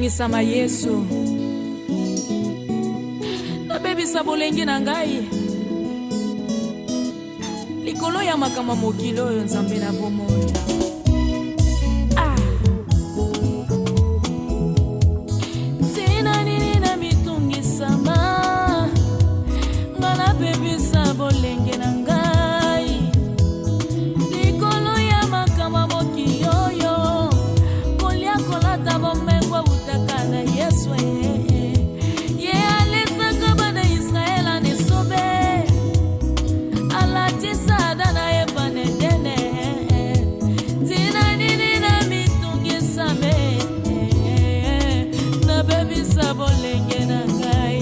Sama Yesu na bebi sabolenge na ngai likolo ya makama mokilo oyo nzambe na bomoi sina nini na mitungi sama ngana bebi sabolenge na ngai likolo ya makama mokilo oyo kolia kolata bomengwa utakana Yesu ye alisaka bana Israela ni sobe alatisa dana ebane dene tina nini na mitungi same na bebi sabolenge na ngai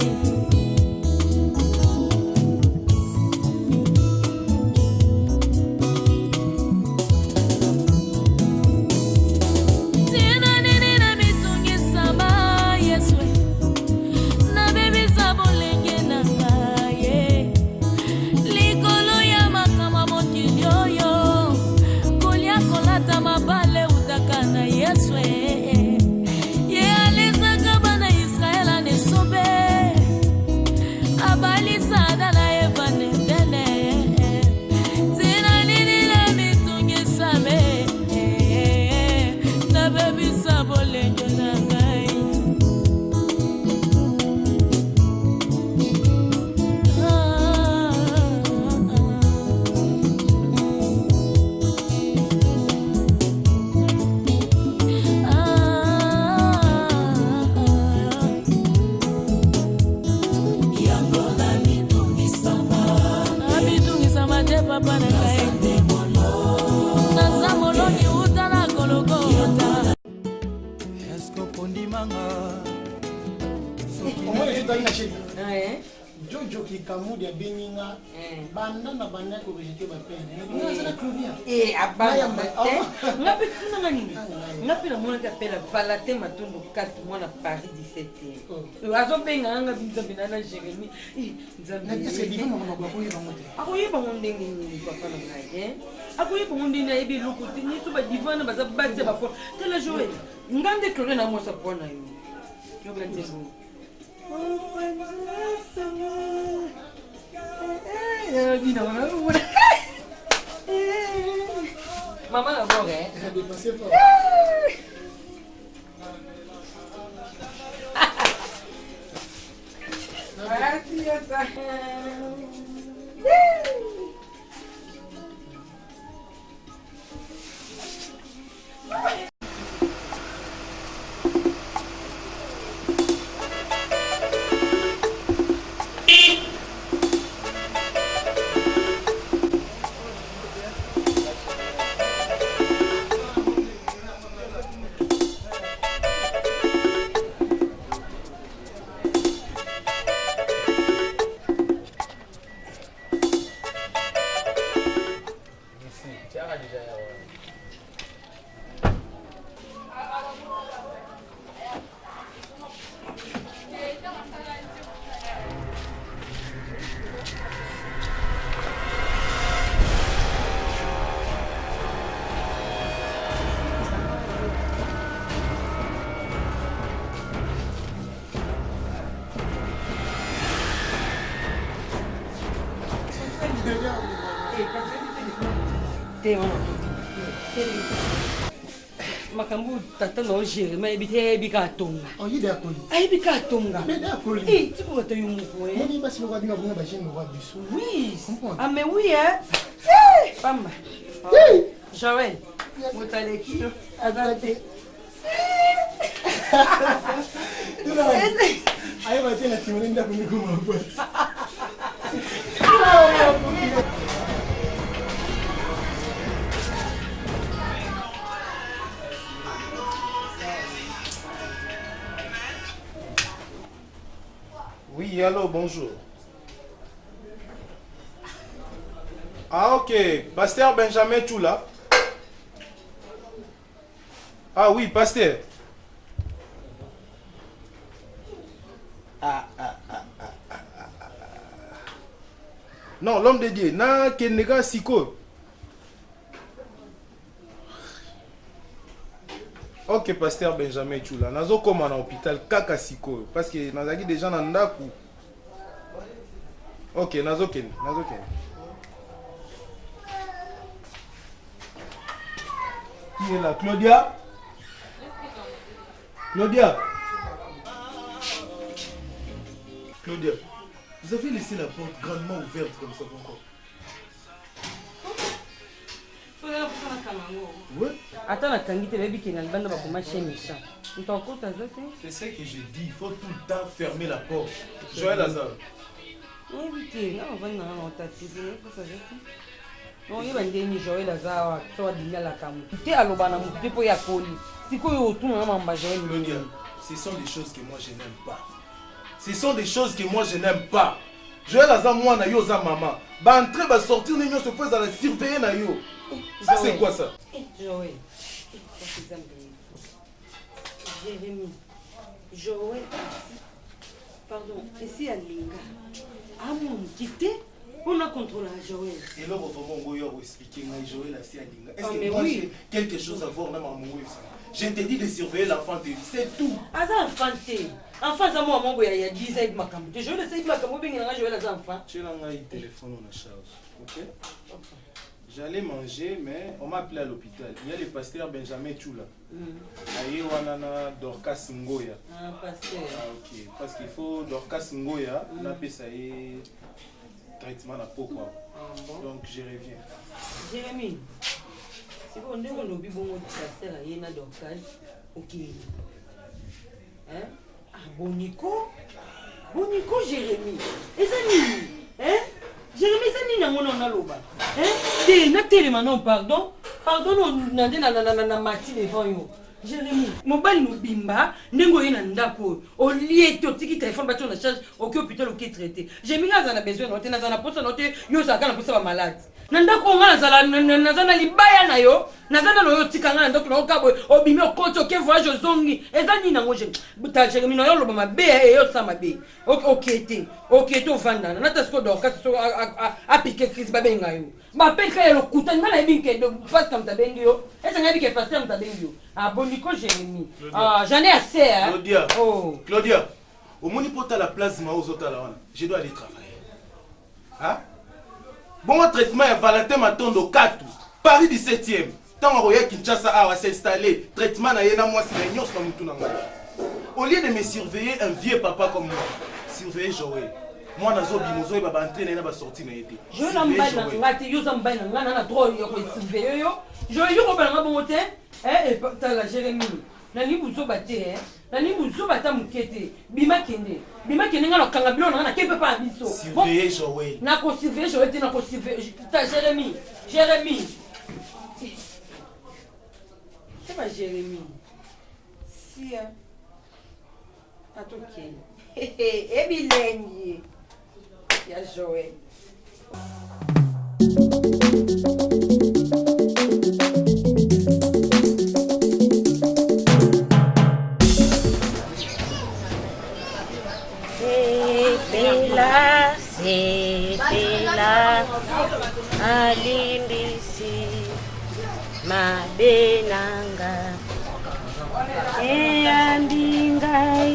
Jojo qui kamudi ya beninga banda na banda ko bejete ba pene na Claudia abaya mate ngapi tuna ngani ngapi na mwana kapela valate matundu 4 mois na Paris 17e azo benga anga binza na Jérémy nzambi est-ce que divino mama kwa kuyiba ngote akoyiba ngondenge ni papa na ngai akoyiba ngondenge ebi lokuti ni tuba divana baza batse ba po tela Joël ngande Claudia na mosa pona yo ngande Mama la voix makambu tata no Jérémy ebite bikatonga oyide akoli bikatonga akoli tu to yumuko moni basi lo kabinga bunga bajene lo biso oui ah mais oui pamba Joël motaleki azate ayo batena timone nda kumikoma kwa Oui, allô, bonjour. Ah, ok. Pasteur Benjamin Toula. Ah oui, pasteur. Non, l'homme de Dieu. Na kenega siko. Ok, pasteur Benjamin Chula. Nazo comme en hôpital kaka siko parce que nazaki déjà na ndaku. Ok, nazo ken. Qui est là? Claudia? Claudia, vous avez laissé la porte grandement ouverte comme ça pourquoi? Ouais. Attends, la kangite baby qui n'a pas de bakoma chez Micha. Tu t'en comptes à ça? C'est ce que je dis, il faut tout le temps fermer la porte. Joël Lazare. Oui, non, on va dans ta tête, pour ça. Non, il va dire Joël Lazare, toi, il y a la caméra. Tu es à l'obana, tu es pour y accoler. Si tu es autour, on va manger. Ce sont des choses que moi je n'aime pas. Ce sont des choses que moi je n'aime pas. Joël Lazare, moi, na yo za maman. Ba entrer, ba sortir, nous se fait à la surveiller na yo. Ça c'est quoi ça? Joël. Jérémy. Joël. Pardon, ici à Linga. Ah mon quitté, on a contrôlé Joël. Et là, on va expliquer Joël ici à Linga. Est-ce mais que moi oui. j'ai quelque chose à voir même à mon je t'ai dit de surveiller l'enfant de lui, c'est tout. Ah ça enfant enfant ça moi mon il y a 10 ans ma caméra. Je le sais ma caméra bien Joël les enfants. Tu l'as un téléphone on a charge. OK? J'allais manger, mais on m'a appelé à l'hôpital. Il y a le pasteur Benjamin Chula. Aïe, Wanana Dorcas Ngoya. Ah, pasteur. Ah, ok. Parce qu'il faut Dorcas Ngoya, on a appelé ça traitement à peau. Quoi. Donc, je reviens. Jérémy, c'est bon, on a oublié bon pasteur à Yéna Dorcas. Ok. Hein? Ah, Bonico, Jérémy. Et ça, hein? Jérémy, c'est nina mona na loba. Hein? Té na télé maintenant pardon. Pardon na na mati devant yo. Jérémy, mobile mobimba ndengo yena ndako. Au lieu to tiki téléphone ba tu na charge au hôpital au traité. Jérémy na na besoin noté na na posa noté yo za kana posa ba malade. Na ndako ngana zala na zana libaya na yo. Na zana no yo tika ngana ndako na okabo obimi okoto ke voyage zongi. Eza nina ngoje. Buta Jérémy no yo loba mabe e yo sa mabe. OK to vanda. Na tasko doka so a piquer Chris babenga yo. Ma peka yo kuta ngana ebinke do passe comme ta bengi yo. Eza ngabi ke passe comme ta bengi yo. Ah Bonico Jérémy. Ah j'en ai assez hein. Claudia. Oh. Claudia. Au moni pota la place ma aux autres là. Je dois aller travailler. Hein? Bon traitement est Valentin Matondo 4. Paris 17e. Tant on Kinshasa a s'installer. Traitement na yena moi c'est l'ignorance comme tout nanga. Au lieu de me surveiller un vieux papa comme moi, surveiller Joël. Moi nazo bimozo ba entraîner na ba sortir na été. Je n'embête na ngati yo zambana ngana na droit yo ko surveiller yo. Je yo ko bana bon te. Et ta la Jérémy. Na ni buzo baté hein. Na ni buzo bata mukete. Bima kende ngana kanga bilo na kepe pa biso. Surveiller Joël. Na ko surveiller Joël te na ko surveiller ta Jérémy. C'est pas Jérémy. Si hein. Atoke. E bilengi. Ya Joël. Sepela alimbisi mabenanga eandingai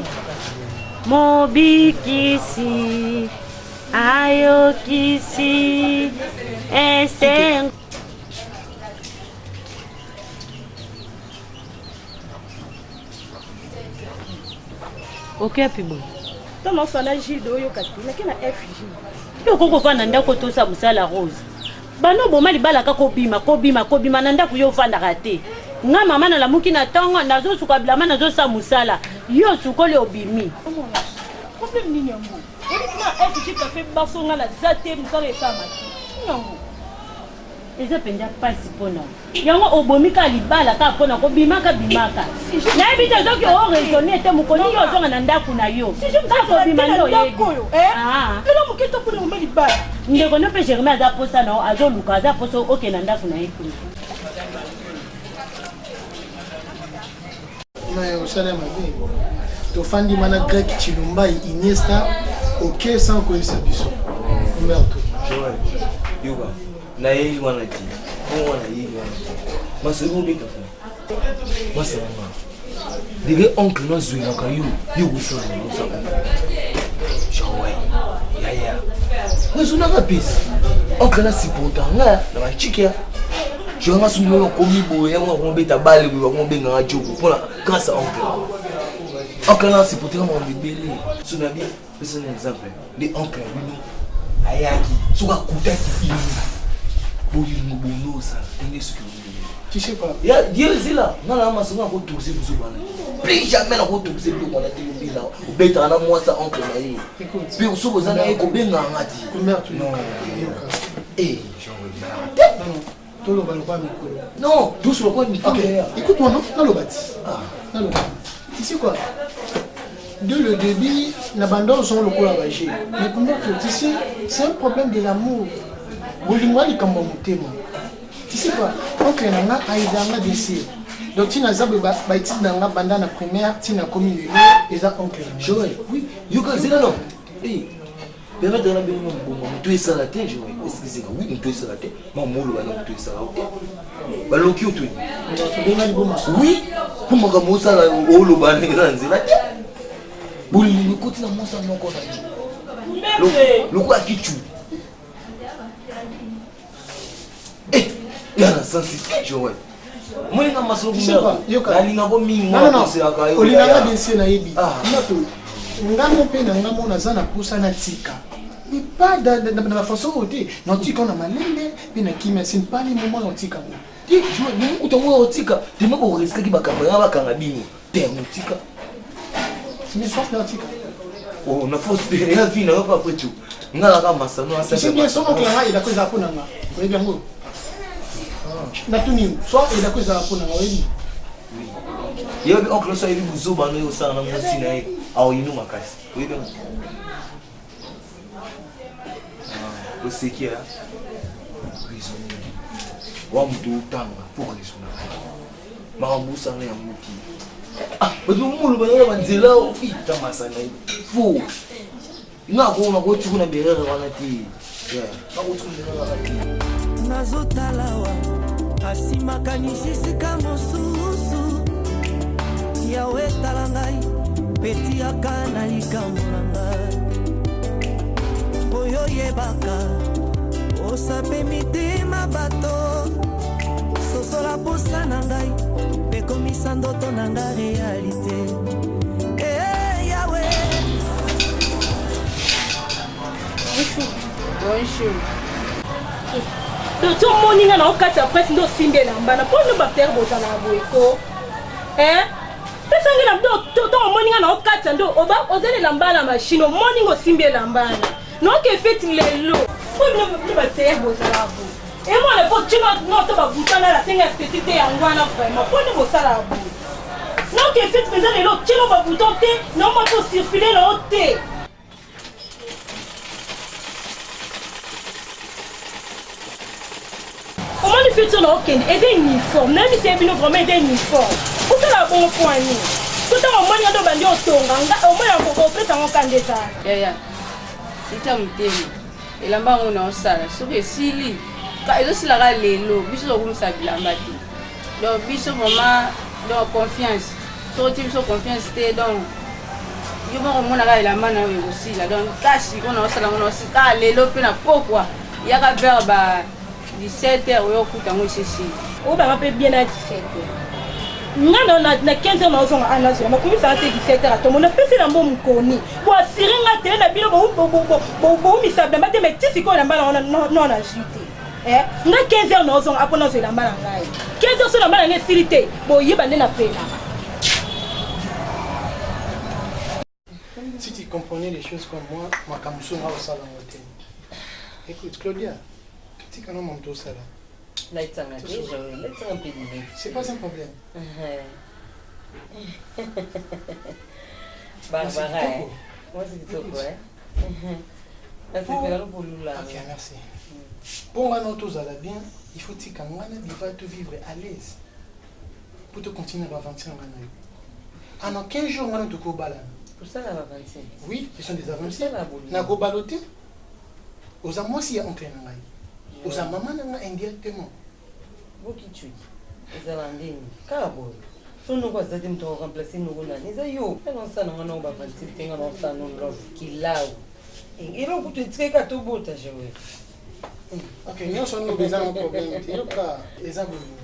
mobikisi ayokisi eseng OK pibo tama fala jido yo katila kina FG yo koko fana ndako to sa musala rose bano boma libala ka kobima na ndako yo fanda kate nga mama na lamuki na tongo nazo suka bilama nazo sa musala yo sukole obimi problème nini yango na FG ka fait basonga la zate musala esama yango eza penja pasi pona yango obomika libala ka pona ko bimaka bimaka na ebita zoki o raisonner te mukoni yo zonga na ndaku na yo si je me dis bimando yo ela mukito pona mo libala ndeko no pe Jérémy aza posa na azo luka aza posa oke na ndaku na yeku mais au salaire ma vie to fandi mana grec Chilumba Iniesta OK sans connaître biso merto Joël yoga na yeye wana ji wana yeye wana masuru bika fa masama Dege oncle no zui na kayo. Yo wusa na wusa. Shawai. Ya. Wezu na kapisi. Oncle na sipota nga na machikia. Je nga sumlo komi boye nga ko beta bale ko benga nga joko pona grâce à oncle. Oncle na sipota nga mo bibele. Sunabi, c'est un exemple. Les oncle bino ayaki suka kutaki fini. Boyi ngobono sa. Tenge ce que tu sais pas. Ya Dieu c'est là. Non là ma songa ko tourser pour bana. Plus jamais na ko tourser pour bana te bila. O beta na moi ça oncle na yi. Écoute, puis on so za na ko benga ngati. Combien tu non. Eh, non, doucement quoi. Ok, écoute-moi, non, dans le bâti. Tu sais quoi? Dès le début, l'abandon sont le coup à bâcher. Mais comment tu sais, c'est un problème de l'amour. Tu sais quoi? Donc, il y a un décès. Donc, tu n'as pas été dans la bande la première, tu n'as commis le et ça, oncle. Oui, you can say non. Hey. Permettre de la bien tu es ça la tête, je vais expliquer que oui, tu es ça la tête. Mon molo va tu es ça la tête. Ba loki tu. Oui, pour moi comme ça la olo ba ne ranzi la tête. Buli ni ko tina mo sa no ko na. Lo ko akitu. Eh, yana sensitive je vois. Moi na masolo kumba. La linga ko mingi mo se akayo. Olinga bense na yebi. Nato. Ngamo pe na ngamo na zana pusa na tika. Mais pas dans la façon où tu es. Non, tu connais ma lende, puis na qui c'est pas les moments où tu es. Tu vois, nous tu vois tika, tu me vois risque qui va camera kanga bino. T'es un tika. Mais force na tika. Oh, na force de rien vie na pas après tout. Ngala kama masano asa. C'est bien son oncle là, il a cause à ponanga. Oui bien go. Na tuni, soit il a cause à ponanga, oui. Yo bi oncle so yebi buzo bano yo sana na mosi na ye. Awo yinu makasi. Oui bien. Você que é prisonnier. Vamos do tanga por isso na. Marambusa na ya muti. Ah, mas o mundo vai lá dizer o ita masana. Fo. Ngako ngako tukuna berere wana ti. Yeah. Ngako tukuna berere wana ti. Nazotalawa asimakanisi kama susu. Yawe talangai peti akana likamulanga. Oyo yebaka osape mitema bato sosola posa na ngai ekomisa ndoto na ngai realite. Yawe bonjour to moninga na okati ya presse ndo simbela mbana po no bacteria bozala boeko pesangi na to moninga na okati ndo oba ozelela mbana machine moninga simbela mbana. Non que fait les lots. Faut ne pas faire vos arabes. Et moi le pot tu n'as pas bouton la singa petite en guana vraiment. Faut ne pas ça non que fait faisant les lots tu n'as pas bouton té non pas pour circuler le thé. Comment le fait sur OK et des uniformes même si c'est bien vraiment des uniformes. Pour ça la bon point ni. Tout en moyen de bandi au tonga au moins on peut prêter en candidat. Yeah. Ita mutemi elamba ngo na osala soki esili ka ezosila ka lelo biso tokumisa bilamba te donc biso vraiment donc confiance soki biso confiance te donc yo moko mona ka elamba na oyo ekosila donc kasi ngo na osala ngo na osila ka lelo mpe na pokwa yaka vers ba 17h oyo okuta ngo esesili oyo banga mpe bien na 17h ngana na 15h na ozonga anasi ma komisa ate 17h atomona pesi na mbo mukoni bo asiringa te na bino bo misa bamba te mais tisi ko na mbala non na jute nga 15h na ozonga apona zo la mbala ngai 15h so na mbala ngai silite bo yeba ndena pena. Si tu comprenais les choses comme moi kamuso na osala ngote. Écoute Claudia, tu connais mon tout ça là. C'est pas un problème. Barbara, moi c'est tout quoi. Ok, merci. Pour un autre à la bien, il faut que tu vas te vivre à l'aise pour te continuer à avancer en Ghana. En 15 jours, on va te couper. Pour ça, la avancée. Oui, ce sont des avancées. Na go baloté. Aux amours si on crée un aux maman indirectement. Vous qui tuez. Les Alandais, carabo. so noko azali moto akoremplace noko nani eza yo elonsana ngana oyo bavantile te ngana osana love kilau eloko kutu etikaka tobota jewe ok nyonso noko eza na problème te yoka eza bolingo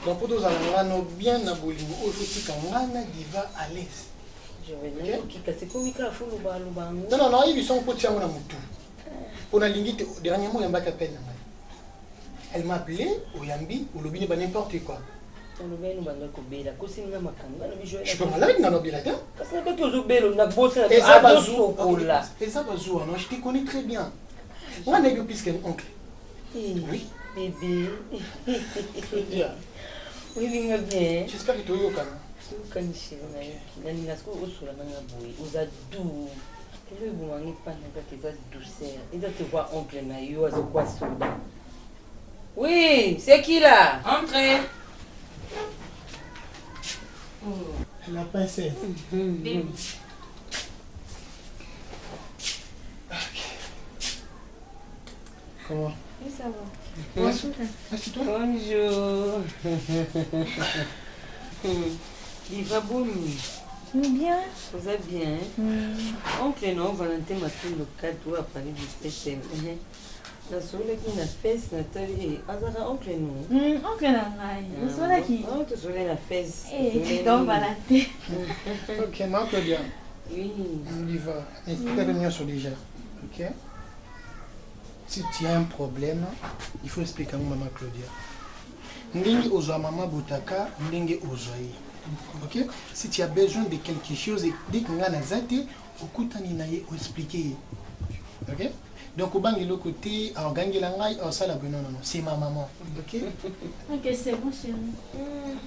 donc po tozala ngano bien na bolingo oyo totika ngana diva à l'aise kasi komika foloba aloba yango non nayebi songo po tiango na motu mpo nalingi te dernièrement oyambaki appel na ngai elle m'a appelé oyambi olobi ne ba n'importe quoi olobeni banga kobela kosinga makambo je peux malade nga nobela te kasi na beti ozobela nabosa azosokola eza bazwa non je te connais très bien nga nayebi puisque oncle oui bébé oyelinga bien j'espère que toyokana sokani chéri nayoki naninga siko osola nanga boye oza doux elo ebomanga epana kaka eza douceur eza te voir oncle na yo azokwa soda oui c'est qui là entrez. La princesse. Comment? Oui, ça va. Bonjour. Bonjour. Il va bon, lui. Bien. Vous allez bien. Oncle, non, Valentin m'a fait le cadeau à Paris du 7e. La soirée qui n'a fait, Nathalie. Azara, oncle, non. Oncle, non. La soirée qui. Oh, tu soirée la fesse. Eh, tu tombes Valentin. Ok, ma Claudia. Oui. On y va. Expliquez le mien sur déjà. Ok? Si tu as un problème, il faut expliquer à maman Claudia. Ndingi ozwa maman Boutaka, ndingi ozwaï. Ok? Si tu as besoin de quelque chose, dès que tu as zate, okutani na ye expliquer. Ok? Donc au bangi le côté, en gangi langai, en salle non non non, c'est ma maman. Ok? Ok, c'est bon chérie.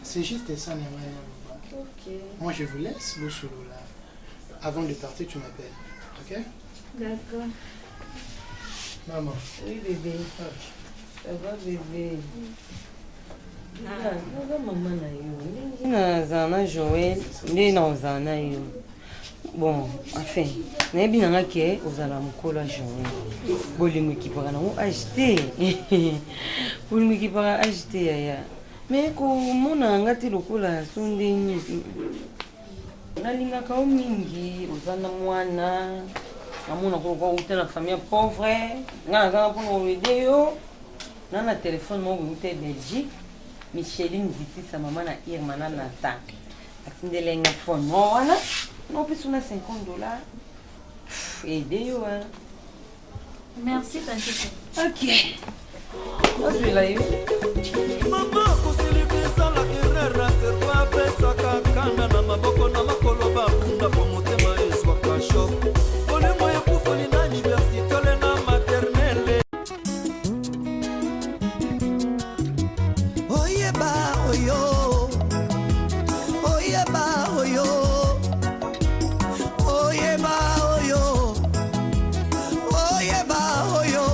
C'est juste ça, Ok. moi je vous laisse le solo là. Avant de partir, tu m'appelles. Ok? D'accord. Maman. Oui, bébé. Ça va, bébé. Naza mama na yo. Nazana Joël, nde nazana yo. Bon, enfin, nayebi nanga ke ozala mokolo ya Joël. Bolingo ekipaka nango acheté. Bolingo ekipaka acheté yaya. Mais komona nga te lokola so ndeni. Nalingaka o mingi, oza na mwana. Namona koloka outa na famille pauvre. Nga nazanga mpona koede yo. Nana téléphone moko outa Belgique. Micheline Viti sa maman na Irma na Nathan. Atindelenga phone mo wana. Non plus on a $50. Aidez yo hein. Merci tante. OK. Moi je vais là. Maman kosilibisa la erreur serva pesa kakanda na maboko na makolo bakunda po motema eswa kasho. Olemo ekufa ni na université le na maternelle. Oyeba oyo. Oyeba oyo. Oyeba oyo. Oyeba oyo.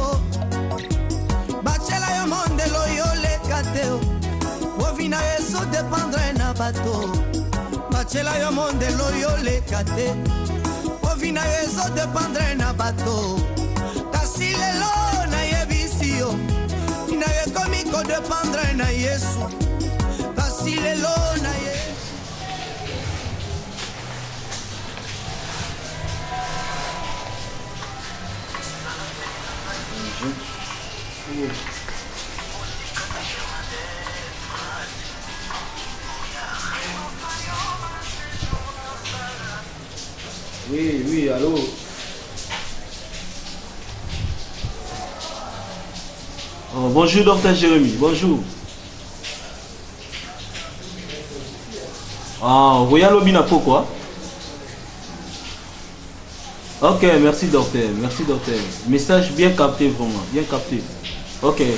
Bachela yo mondelo yo le kateo. Ovina eso dependre na bato. Bachela yo mondelo yo le kate. Ovina eso dependre na bato. Kasi lelo na yebisio. Ina ye komiko dependre na Yesu. Kasi lelo na ye. Oui, oui, allô. Oh, bonjour, docteur Jérémy, bonjour. Ah, vous voyez l'obina pourquoi? Ok, merci docteur, merci docteur. Message bien capté vraiment, bien capté. Ok. Ouais,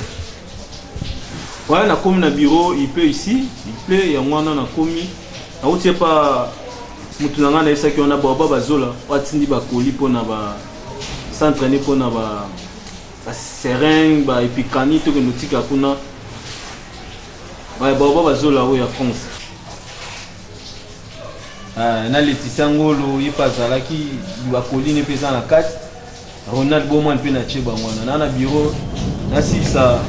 on a comme le bureau, il pleut ici, il pleut, et moi on a commis. Ah, vous savez pas, mutunanga na isaki on a baba bazola, watindi ba koli pona ba s'entraîner pona ba seringue, ba epicani to que notika kuna. Ouais, baba bazola ou ya France. na Laetitia Ngolo yipazalaki bakoli ne pesa na kati Ronald Boman pe na cheba mwana na bureau na sisa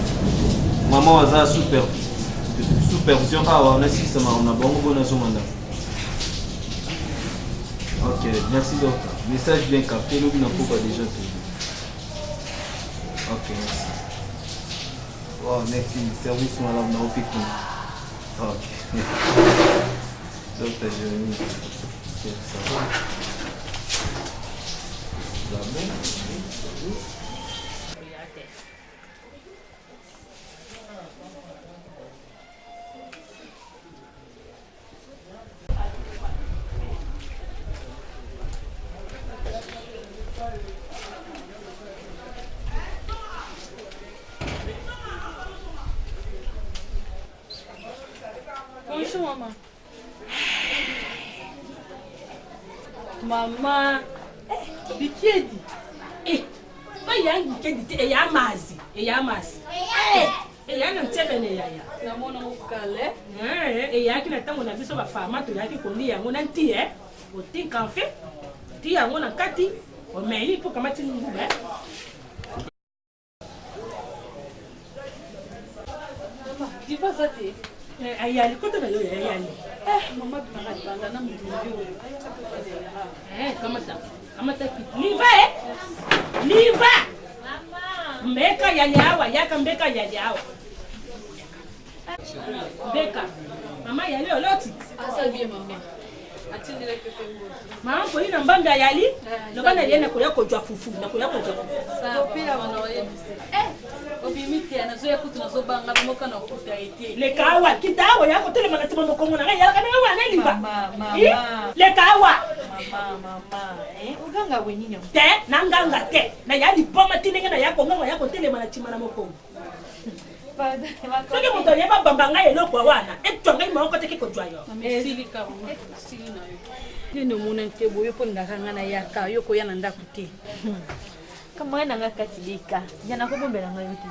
mama waza super supervision on a système on a bon bonne. Ok, merci docteur. Message bien capté, nous n'avons pas déjà tout. Ok, merci. Oh, merci. Service malade, on a fait tout. Ok. Docteur Jérémy. Ça va. Ça va bien? Bonjour maman. Maman, Bikedi. Bikedi e ya mazi, e ya mazi. E ya na mtebene ya. Na mona ukale. E ya kina tango na biso ba fama to ya ki kondi yango na nti Oti kafe. Ti yango na kati. O meli po kama ti ngube. Mama, di pas ça te. Ayali koto na yo ayali. Mama bimaka na mudumbi. Kamata liva liva mama mbeka yali hawa yaka mbeka yali hawa mbeka mama yali oloti asa bien mama atindile pepe ngozi mama ko ina mbamba yali loba na yena ko yakojwa fufu na ko yakojwa fufu sa pila wana oyebise obimiti ana zo yakutu na zo banga moka na okuta ete le kawa kitawa yako tele manati mambo kongo na yala kana wana liva mama le kawa mama uganga wenini te nanganga te na yali boma tinenge na yako nganga yako tele manati mana mokongo soki moto yeba bambanga eloko wana etwanga imoko teke kojwa yo sili ka sili na yo nene mona ntebo yo ponga kanga na yaka yo ko yana ndaku te kama nanga katilika yana ko bombela ngayo te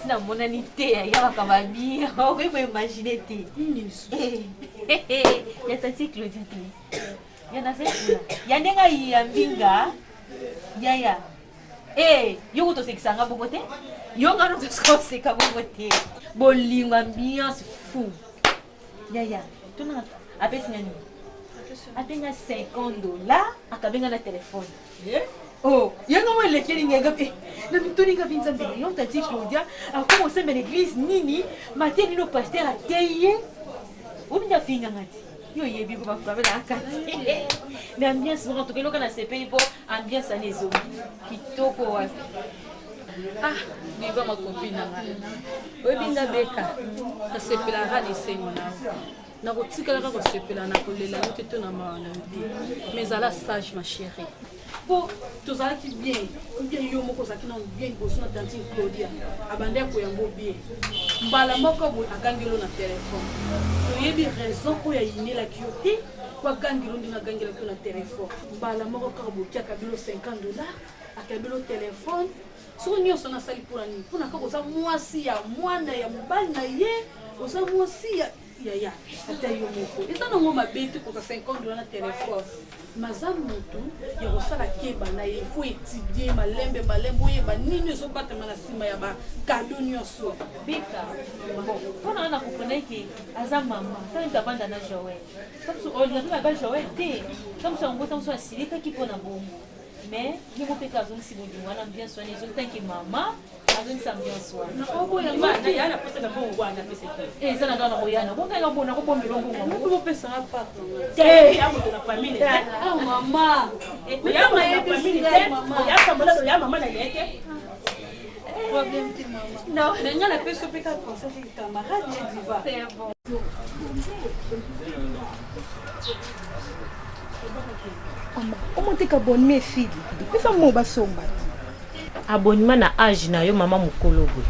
sina mona ni te ya bakaba bien o ko imaginer te ya tati Claudia te yana sekula yandenga yambinga yaya yo to sekisanga bobote yo ngano to seka bobote bolingo ambiance fou yaya tuna apesi nani atenga $50 akabenga na telefone oh yanga mo lekeli ngega pe na mitoni nga binza mbele yo tati Claudia akoma sembe l'église nini mateni no pasteur ateye ubinja finga ngati yo yebi ko bafuka na akati mais ambiance mo to keloka na CPI po ambiance anezo kitoko wapi niva makopina ngana oyebinga beka asepela rali sengo na kotikala ka kosepela na kolela yo te to na mawana te mais ala sage ma chérie po tozalaki bien yo moko ozalaki na bien liboso na tantine Claudia abande koyango bien mbala moko boye agangelo na telefone toyebi raison oyo ayinelaki yo te po agangelo ndenge agangelaki yo na telefone mbala moko kaka bokiaka bilo $50 akabilo telefone soki nyonso nasali mpona nini mpona kaka oza mwasi ya mwana ya mobali na ye oza mwasi ya ata yo moko eza nango mabe te koza $50 na telefone maza motu ya kosala keba na ye fo étudie malembe oyeba nini ezobatama na nsima ya bakado nyonso bika mpona na kopona ke aza mama tani tabanda na Joël ordinateur na ba Joël te tamoso yango tamoso asilikaki mpona bongo mais je vous fais cadeau si vous dites voilà bien soigné je tant que maman azoni sa bien soigné na oboya na yana pesa na bongo wana pesa ça na dona oyana bonga nga bona ko bombe longo ngo ko pesa na papa ya mo na famille mama ya ma ye famille ya famille ya mama na yeke problème ti mama non nenga na pesa peka conseil ki camarade ya diva c'est bon Comment tu abonné fille? Pesa mo basomba. Abonnement na âge na yo mama mukolo boy.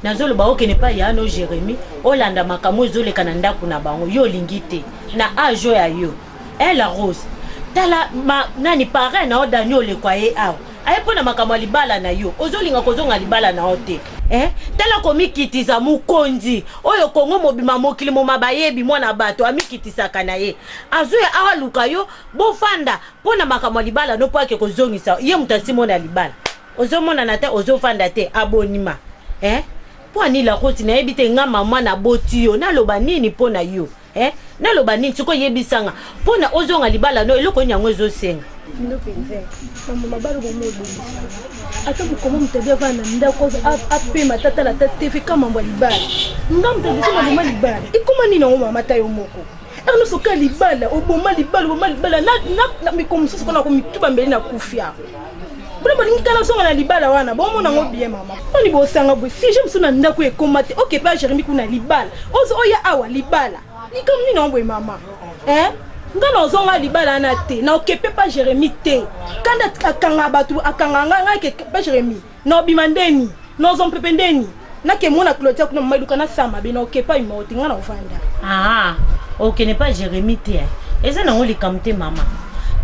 Nazolo ba okene pa ya no Jérémy, olanda makamo zole kananda kuna bango yo lingite. Na âge ya yo. Elle rose. Tala nani parrain na odanyo le kwaye aw. Aye pona makamo libala na yo. Ozolinga kozonga libala na ote. Tala komikitiza mukonzi oyo kongo mobima mokili mo mabayebi mwana bato amikitisa kana ye azuya awaluka yo bofanda pona makamwa libala no pake kozongisa ye mutasimo na libala ozomona na te ozofanda te abonima po anila koti na yebi te nga mama na boti yo naloba nini po na yo naloba nini siko yebisanga po na ozonga libala no eloko nyango ezosenga mama balo bomodo ata bukomo mutebe vana ndako apema tata la tete kama mambo libala ngam mutebe sima mama libala ikoma nini ngo mama tayo moko erno soka libala oboma libala na mikomsusu kona ko mituba mbele na kufia bula balingi kana songa na libala wana bomo na ngo bien mama oni bosanga bo si je msuna ndako ekoma te OK pa Jérémie kuna libala ozo oya awa libala nikom nini ngo mama ngana ozonga libala na te na okepe pa Jérémie te kanda akanga batu akanga nga ke pa Jérémie no bimandeni no zompepe ndeni na ke mona kulotia kuna maiduka na sama be na okepa imoti ngana ofanda OK n'est pas Jérémie te eza na ngoli kamte mama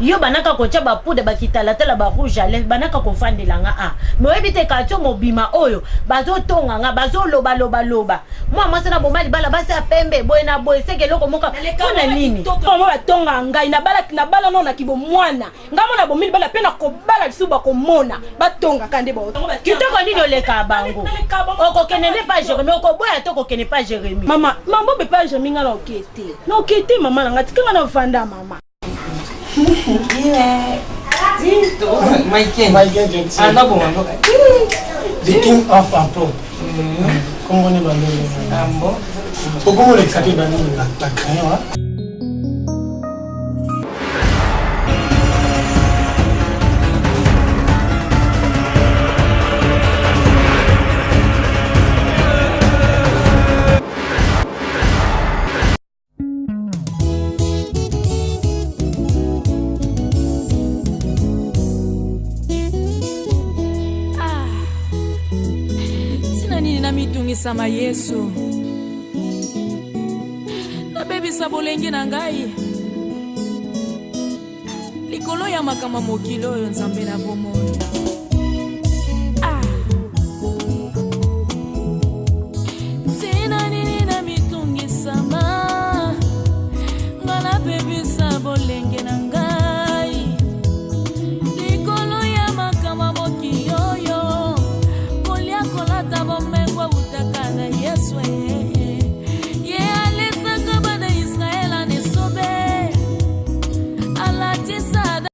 yo banaka kocha bapude bakitala tala ba rouge à lèvres banaka ko fandelanga me ebite ka to mobima oyo bazo tonga nga bazo loba moi sana bomali bala basa pembe boyena boy seke loko moka kona nini mo batonga ngai na bala no na kibo mwana ngamo na bomili bala pena ko bala suba ko mona batonga kande ba kitoko nini oleka bango oko kenene pas Jérémie oko boya to ko kenene pas Jérémie mama be pas Jérémie ngala okete na okete mama na ngati kanga na vanda mama The king of Apple. Comment on est bandé? Comment on est capé bandé la crayon? Sama Yesu na bebi sabolengi na ngai likolo ya makama mokilo oyo nzambe na bomoi